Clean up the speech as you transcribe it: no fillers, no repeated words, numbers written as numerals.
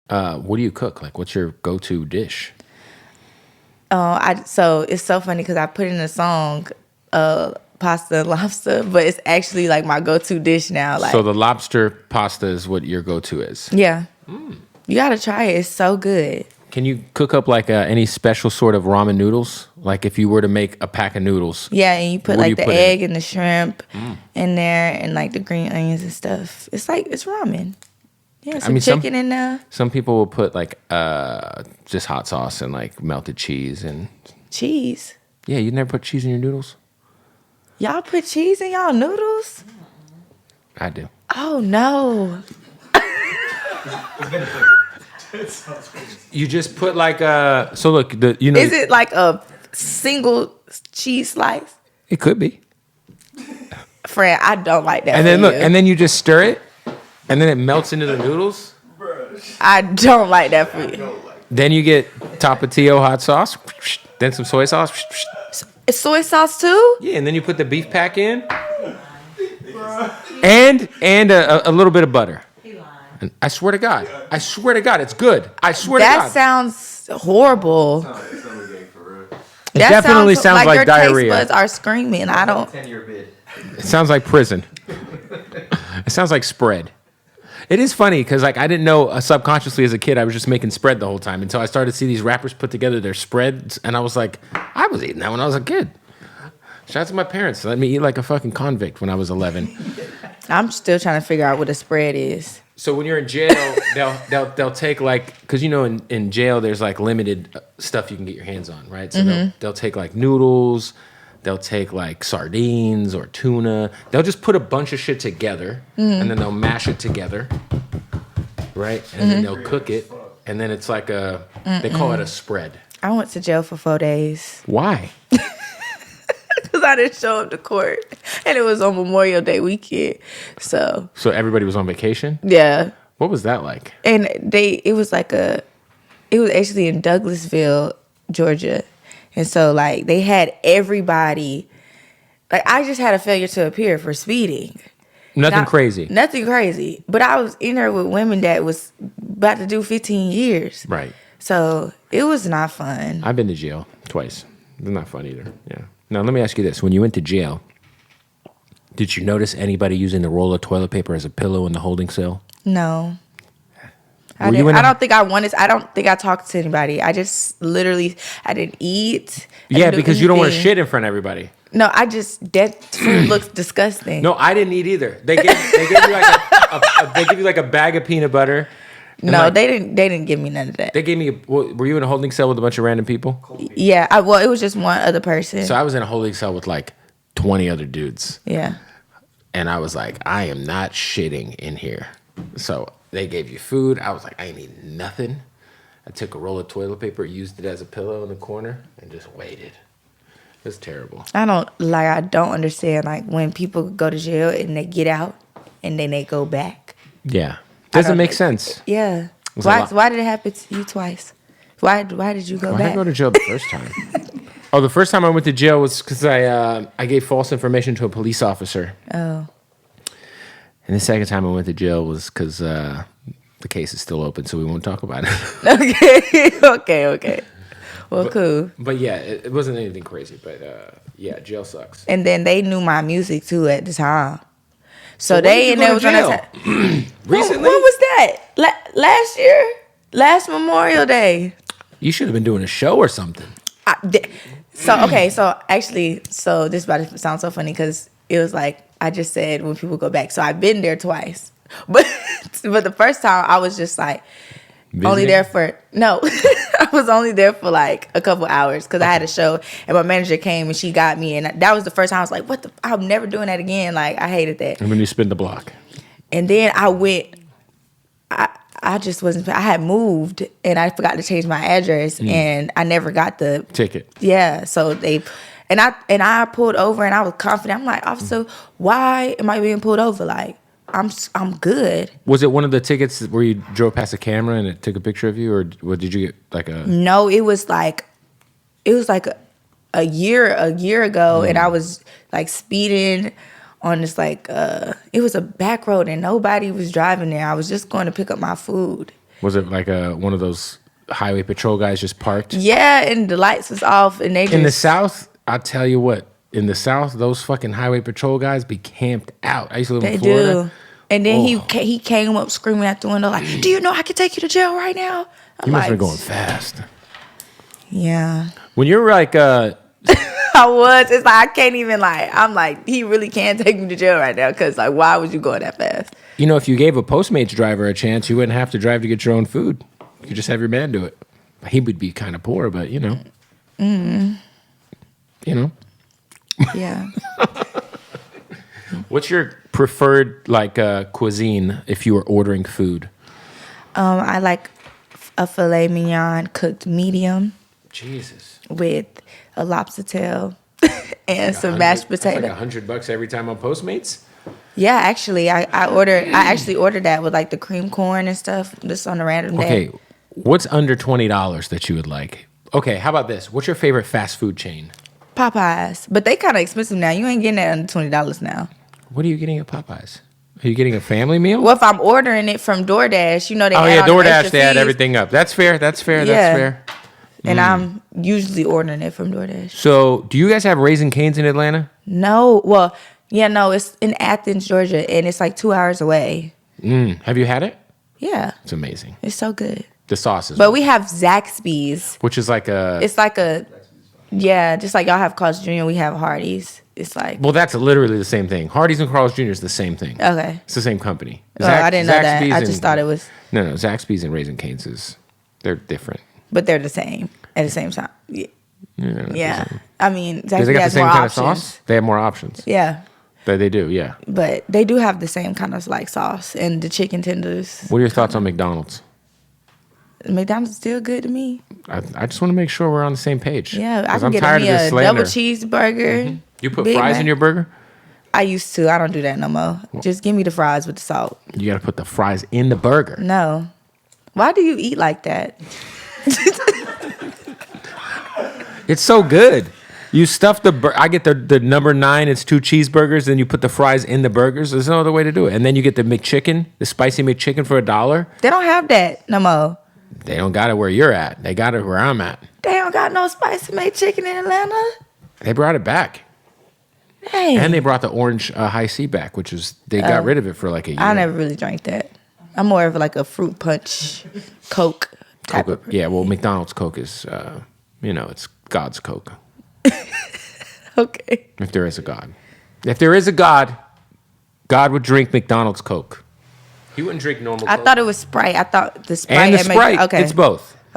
What do you cook? Like, what's your go-to dish? So it's so funny because I put in a song, pasta and lobster, but it's actually like my go-to dish now. Like, So the lobster pasta is what your go-to is. yeah, you gotta try it. It's so good. Can you cook up like any special sort of ramen noodles? Like if you were to make a pack of noodles. Yeah, and you put What do like you the put in egg and the shrimp in there, and like the green onions and stuff. It's like it's ramen. Yeah, some chicken in there. Some people will put like just hot sauce and like melted cheese and Cheese. yeah. You never put cheese in your noodles? Y'all put cheese in y'all noodles? I do. Oh no. You just put like so look Is it like a single cheese slice? it could be. Friend, I don't like that. And then look, and then you just stir it, and then it melts into the noodles. I don't like that for you. Then you get Tapatio hot sauce, then some soy sauce. It's soy sauce too? Yeah, and then you put the beef pack in, and a little bit of butter. And I swear to God, it's good. I swear to God. That sounds horrible. It definitely sounds like your diarrhea. Taste buds are screaming. I don't. 10-year bid. It sounds like prison. It sounds like spread. It is funny because like I didn't know subconsciously as a kid I was just making spread the whole time until I started to see these rappers put together their spreads, and I was like, I was eating that when I was a kid. Shout out to my parents. Let me eat like a fucking convict when I was 11. I'm still trying to figure out what a spread is. So when you're in jail, they'll take like, because you know in jail there's like limited stuff you can get your hands on, right? So they'll take like noodles, they'll take like sardines or tuna. They'll just put a bunch of shit together and then they'll mash it together, right? And then they'll cook it, and then it's like they call it a spread. I went to jail for 4 days Why? because I didn't show up to court, and it was on Memorial Day weekend. So everybody was on vacation? yeah, What was that like? and it was actually in Douglasville, Georgia, and so like they had everybody. Like I just had a failure to appear for speeding. Nothing crazy. Nothing crazy. But I was in there with women that was about to do 15 years. Right. So it was not fun. I've been to jail twice. It's not fun either. Yeah. Now, let me ask you this. When you went to jail, did you notice anybody using the roll of toilet paper as a pillow in the holding cell? No. I Were you didn't. in I a- don't think I don't think I talked to anybody. I just literally, I didn't eat. I Yeah, didn't do because you don't want to anything. shit in front of everybody. No, that food looks disgusting. No, I didn't eat either. They gave you like they give you like a bag of peanut butter. and No, like, they didn't give me none of that. They gave me. Were you in a holding cell with a bunch of random people? Yeah, well, it was just one other person. So I was in a holding cell with like 20 other dudes, Yeah. and I was like, I am not shitting in here. So they gave you food. I was like, I ain't eating nothing. I took a roll of toilet paper, used it as a pillow in the corner, and just waited. It was terrible. I don't understand like when people go to jail and they get out and then they go back. Yeah, doesn't don't make know. sense. Yeah. was a lot. Why did it happen to you twice? Why did you go Why did I back? go to jail the first time? Oh, the first time I went to jail was because I gave false information to a police officer. Oh. And the second time I went to jail was because the case is still open, so we won't talk about it. Okay. Well, cool. But yeah, it wasn't anything crazy. But yeah, jail sucks. And then they knew my music too at the time. So when they did and you there go was to on jail? that time. Recently? When was that? Last year? Last Memorial Day. You should have been doing a show or something. So actually, this about to sound so funny because it was like I just said when people go back. So I've been there twice, but the first time I was just like only Visiting? there for I was only there for like a couple hours because I had a show and my manager came and she got me, and that was the first time I was like, I'm never doing that again. Like I hated that. And when you spin the block. And then I went. I just wasn't. I had moved and I forgot to change my address, and I never got the Ticket. Yeah, so I pulled over and I was confident. I'm like, officer, why am I being pulled over? Like, I'm good. Was it one of the tickets where you drove past a camera and it took a picture of you, or did you get like a? No, it was like a year ago, and I was like speeding on this like it was a back road and nobody was driving there. I was just going to pick up my food, Was it like one of those highway patrol guys just parked? Yeah, and the lights was off, and they just... In the South, I'll tell you what. In the South, those fucking highway patrol guys be camped out. I used to live in Florida. Do. And then he came up screaming at the window like, "Do you know I can take you to jail right now?" You must have been going fast. Yeah. When you're like... I was. It's like I can't even I'm like, he really can't take me to jail right now because like, why would you go that fast? You know, if you gave a Postmates driver a chance, you wouldn't have to drive to get your own food. You could just have your man do it. He would be kind of poor, but you know. You know. Yeah. What's your preferred cuisine if you were ordering food? I like a filet mignon cooked medium. Jesus. With a lobster tail and some mashed potato. That's like $100 every time on Postmates. Yeah, actually, I actually ordered that with like the cream corn and stuff just on a random day. Okay, what's under $20 that you would like? Okay, how about this? What's your favorite fast food chain? Popeyes, but they kind of expensive now. You ain't getting that under $20 now. What are you getting at Popeyes? Are you getting a family meal? Well, if I'm ordering it from DoorDash, you know they add DoorDash, they add everything up. That's fair. That's fair. And I'm usually ordering it from DoorDash. So, do you guys have Raising Cane's in Atlanta? No. Well, yeah, no. It's in Athens, Georgia, and it's like 2 hours away. Have you had it? Yeah. It's amazing. It's so good. The sauce is... But we have Zaxby's. Which is like a... It's like a... Yeah, just like y'all have Carl's Jr., we have Hardee's. It's like... Well, that's literally the same thing. Hardee's and Carl's Jr. is the same thing. Okay. It's the same company. Oh, I didn't know that. I just thought it was... No, Zaxby's and Raising Cane's they're different. But they're the same at the same time. Yeah. I mean, Zaxby's they got the same more kind options. of sauce? They have more options. Yeah. But they do, yeah. But they do have the same kind of like sauce and the chicken tenders. What are your thoughts on McDonald's? McDonald's is still good to me. I just want to make sure we're on the same page. Yeah, I can get me a double cheeseburger. Mm-hmm. You put fries in your burger? I used to. I don't do that no more. Just give me the fries with the salt. You got to put the fries in the burger. No. Why do you eat like that? It's so good. You stuff I get the number 9, it's 2 cheeseburgers, then you put the fries in the burgers. There's no other way to do it. And then you get the McChicken, the spicy McChicken for $1. They don't have that no more. They don't got it where you're at. They got it where I'm at. They don't got no spicy McChicken in Atlanta. They brought it back. Dang. And they brought the orange high C back, which is, they got rid of it for like a year. I never really drank that. I'm more of like a fruit punch Coke type of. Yeah, well, McDonald's Coke is, it's God's Coke. Okay. If there is a God. If there is a God, God would drink McDonald's Coke. He wouldn't drink normal Coke. I thought it was Sprite. I thought the Sprite and the Sprite. Okay. It's both.